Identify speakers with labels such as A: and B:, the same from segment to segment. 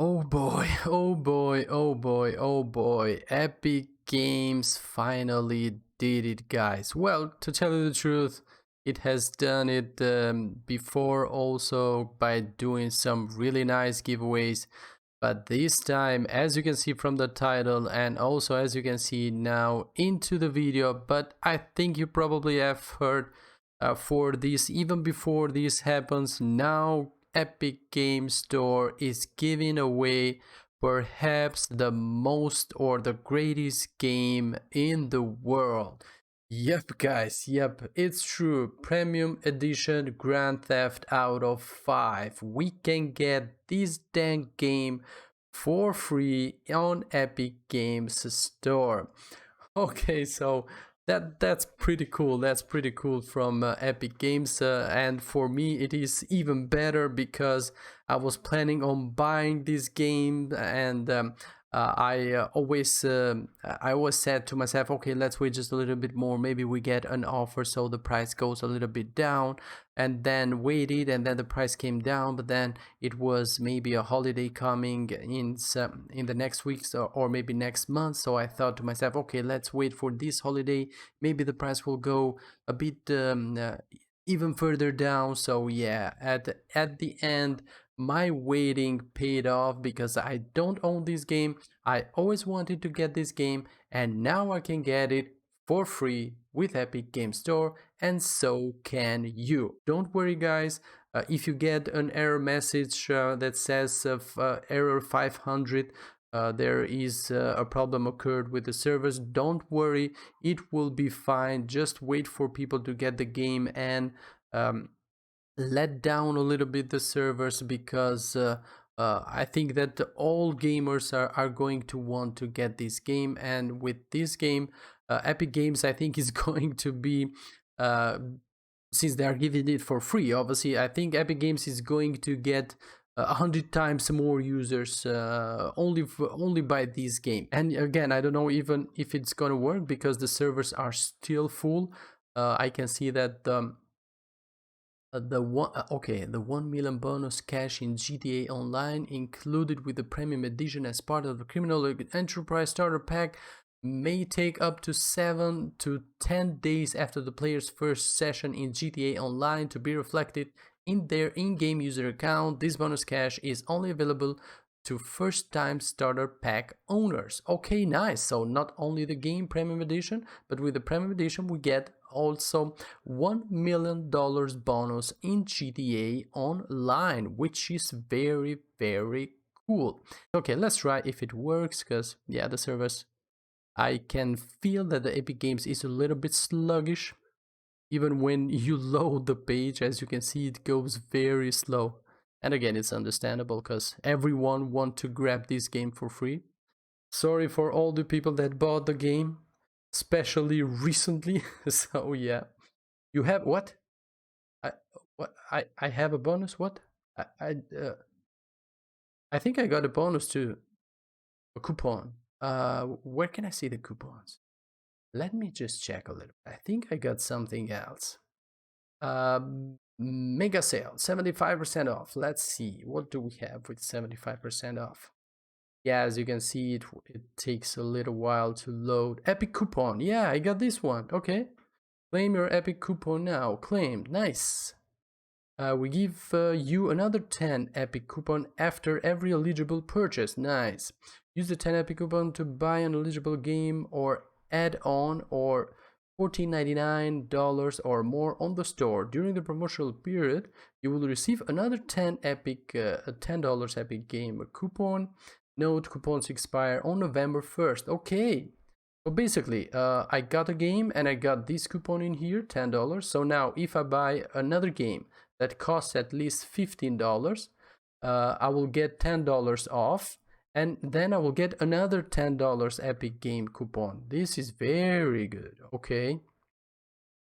A: Oh boy, oh boy, oh boy, oh boy. Epic Games finally did it, guys. Well, to tell you the truth, it has done it before also by doing some really nice giveaways. But this time, as you can see from the title and also as you can see now into the video, but I think you probably have heard for this even before this happens. Now Epic Games Store is giving away perhaps the most or the greatest game in the world. Yep, guys, yep, it's true. Premium Edition Grand Theft Auto 5. We can get this dang game for free on Epic Games Store. Okay, so that's pretty cool. That's pretty cool from Epic Games, and for me it is even better because I was planning on buying this game, and I always said to myself, okay, let's wait just a little bit more. Maybe we get an offer, so the price goes a little bit down. And then waited, and then the price came down. But then it was maybe a holiday coming in the next weeks or maybe next month. So I thought to myself, okay, let's wait for this holiday. Maybe the price will go a bit even further down. So yeah, at the end, my waiting paid off because I don't own this game. I always wanted to get this game, and now I can get it for free with Epic Game Store, and so can you. Don't worry, guys. If you get an error message that says error 500, there is a problem occurred with the servers, don't worry, it will be fine. Just wait for people to get the game and let down a little bit the servers, because I think that all gamers are going to want to get this game. And with this game, Epic Games, I think, is going to be, since they are giving it for free, obviously, I think Epic Games is going to get 100 times more users only by this game. And again, I don't know even if it's gonna work because the servers are still full. I can see that the 1 million bonus cash in GTA Online included with the premium edition as part of the criminal enterprise starter pack may take up to 7 to 10 days after the player's first session in GTA Online to be reflected in their in-game user account. This bonus cash is only available to first-time starter pack owners. Okay, nice. So not only the game premium edition, but with the premium edition we get also $1 million bonus in GTA Online, which is very, very cool. Okay, let's try if it works, because yeah, the servers, I can feel that the Epic Games is a little bit sluggish. Even when you load the page, as you can see, it goes very slow. And again, it's understandable because everyone wants to grab this game for free. Sorry for all the people that bought the game, especially recently. So yeah, you have what? I have a bonus. What? I think I got a bonus too, a coupon. Where can I see the coupons? Let me just check a little. I think I got something else. Mega sale, 75% off. Let's see, what do we have with 75% off? Yeah, as you can see, it takes a little while to load. Epic coupon. Yeah, I got this one. Okay. Claim your Epic coupon now. Claimed. Nice. We give you another 10 Epic coupon after every eligible purchase. Nice. Use the 10 Epic coupon to buy an eligible game or add-on or $14.99 or more on the store. During the promotional period, you will receive another 10 Epic, $10 Epic game coupon. Note, coupons expire on November 1st. Okay. So basically, I got a game and I got this coupon in here, $10. So now if I buy another game that costs at least $15, I will get $10 off, and then I will get another $10 Epic game coupon. This is very good. Okay,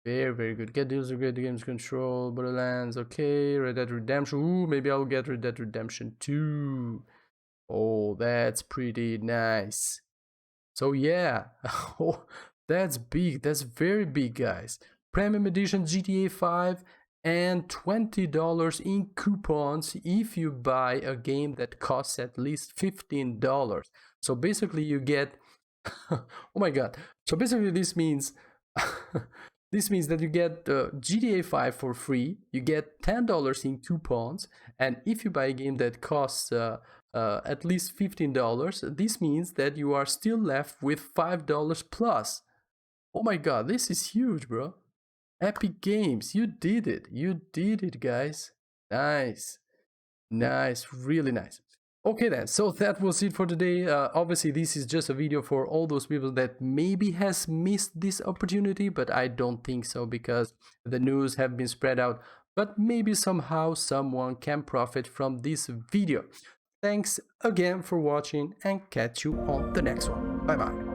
A: very, very good. Get deals of great games, Control, Borderlands. Okay, Red Dead Redemption. Ooh, maybe I'll get Red Dead Redemption 2. Oh, that's pretty nice. So yeah, oh, that's big. That's very big, guys. Premium edition GTA 5 and $20 in coupons if you buy a game that costs at least $15. So basically you get oh my god. So basically this means this means that you get GTA 5 for free, you get $10 in coupons, and if you buy a game that costs at least $15, this means that you are still left with $5 plus. Oh my god, this is huge, bro. Epic Games, you did it. You did it, guys. Nice. Nice, really nice. Okay then, so that was it for today. Obviously this is just a video for all those people that maybe has missed this opportunity, but I don't think so because the news have been spread out. But maybe somehow someone can profit from this video. Thanks again for watching and catch you on the next one. Bye bye.